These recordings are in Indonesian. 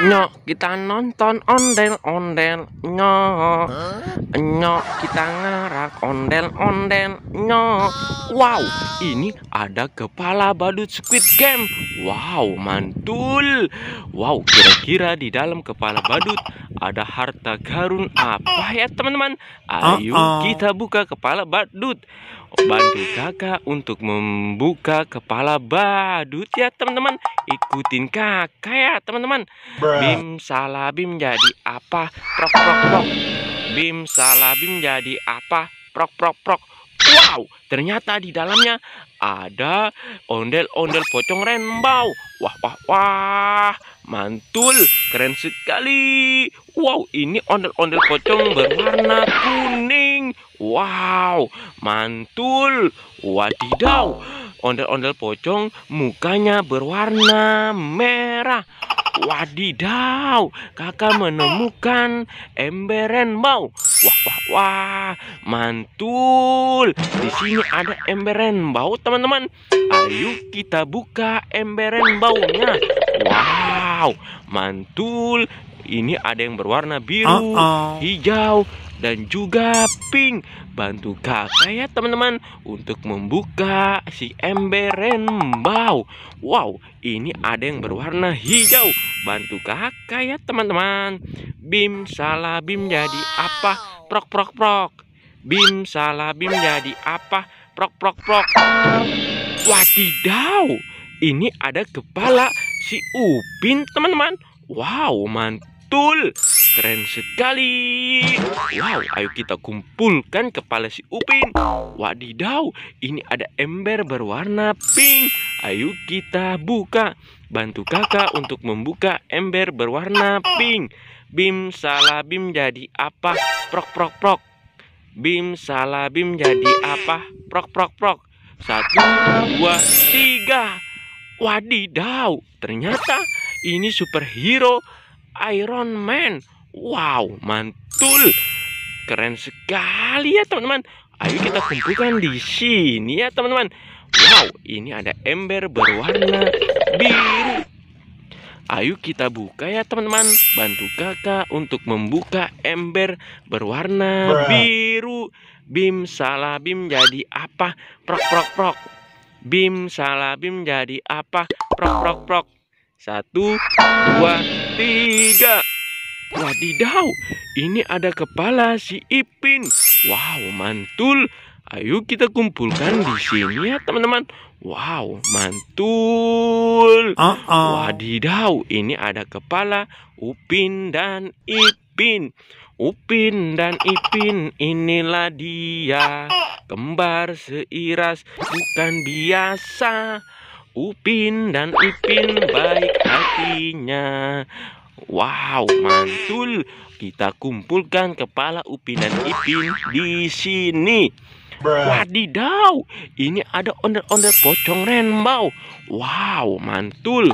Nyok, kita nonton ondel-ondel. Nyok, nyok, kita ngarak ondel-ondel. Nyok. Wow, ini ada kepala badut Squid Game. Wow, mantul. Wow, kira-kira di dalam kepala badut ada harta karun apa ya teman-teman? Ayo kita buka kepala badut. Bantu kakak untuk membuka kepala badut ya teman-teman. Ikutin kakak ya teman-teman. Bim salabim jadi apa? Prok prok prok. Bim salabim jadi apa? Prok prok prok. Wow, ternyata di dalamnya ada ondel-ondel pocong rainbow. Wah wah wah, mantul, keren sekali. Wow, ini ondel-ondel pocong berwarna kuning. Wow, mantul. Wadidaw, ondel-ondel pocong mukanya berwarna merah. Wadidaw, kakak menemukan ember rainbow. Wah wah wah, mantul. Di sini ada ember rainbow teman-teman. Ayo kita buka ember rainbow-nya. Wow, mantul. Ini ada yang berwarna biru, hijau, dan juga pink. Bantu kakak ya teman-teman untuk membuka si ember rainbow. Wow, ini ada yang berwarna hijau. Bantu kakak ya teman-teman. Bim salabim jadi apa? Prok prok prok. Bim salabim jadi apa? Prok prok prok. Wadidaw, ini ada kepala si Upin teman-teman. Wow, mantul, keren sekali. Wow, ayo kita kumpulkan kepala si Upin. Wadidaw, ini ada ember berwarna pink. Ayo kita buka. Bantu kakak untuk membuka ember berwarna pink. Bim salabim jadi apa? Prok prok prok. Bim salabim jadi apa? Prok prok prok. 1, 2, 3. Wadidaw, ternyata ini superhero Iron Man. Wow, mantul, keren sekali ya teman-teman. Ayo kita kumpulkan di sini ya teman-teman. Wow, ini ada ember berwarna biru. Ayo kita buka ya teman-teman. Bantu kakak untuk membuka ember berwarna biru. Bim salabim jadi apa? Prok prok prok. Bim salabim jadi apa? Prok prok prok. 1, 2, 3. Wadidaw, ini ada kepala si Ipin. Wow, mantul. Ayo kita kumpulkan di sini ya teman-teman. Wow, mantul. Wadidaw, ini ada kepala Upin dan Ipin. Upin dan Ipin, inilah dia, kembar seiras bukan biasa. Upin dan Ipin baik hatinya. Wow, mantul. Kita kumpulkan kepala Upin dan Ipin di sini. Wadidaw, ini ada ondel-ondel pocong rainbow. Wow, mantul.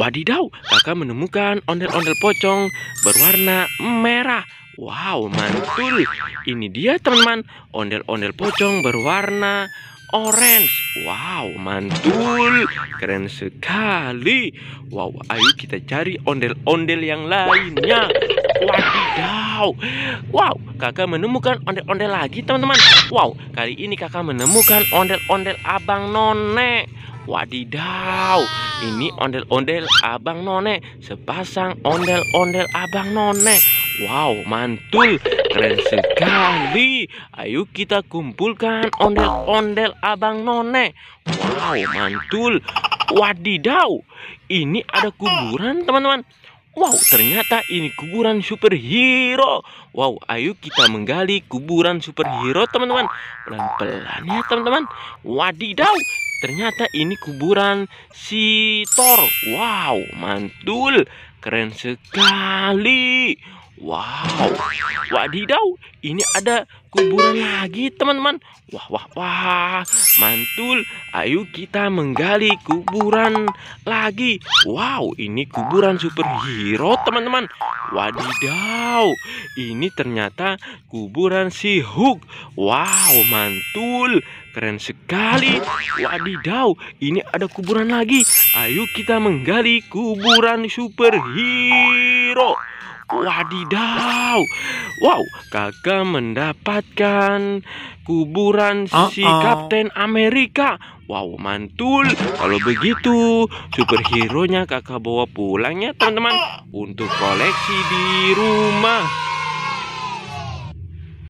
Wadidaw, kakak menemukan ondel-ondel pocong berwarna merah. Wow, mantul. Ini dia teman-teman, ondel-ondel pocong berwarna orange. Wow, mantul, keren sekali. Wow, ayo kita cari ondel-ondel yang lainnya. Wadidaw. Wow, kakak menemukan ondel-ondel lagi teman-teman. Wow, kali ini kakak menemukan ondel-ondel Abang None. Wadidaw, ini ondel-ondel Abang None. Sepasang ondel-ondel Abang None. Wow, mantul, keren sekali. Ayo kita kumpulkan ondel-ondel Abang None. Wow, mantul. Wadidaw, ini ada kuburan teman-teman. Wow, ternyata ini kuburan superhero. Wow, ayo kita menggali kuburan superhero teman-teman. Pelan-pelan ya teman-teman. Wadidaw, ternyata ini kuburan si Thor. Wow, mantul, keren sekali. Wow, wadidaw, ini ada kuburan lagi teman-teman. Wah wah wah, mantul. Ayo kita menggali kuburan lagi. Wow, ini kuburan superhero teman-teman. Wadidaw, ini ternyata kuburan si Hulk. Wow, mantul, keren sekali. Wadidaw, ini ada kuburan lagi. Ayo kita menggali kuburan superhero. Wadidaw. Wow, kakak mendapatkan kuburan si Kapten Amerika. Wow, mantul. Kalau begitu, superhero-nya kakak bawa pulang ya teman-teman, untuk koleksi di rumah.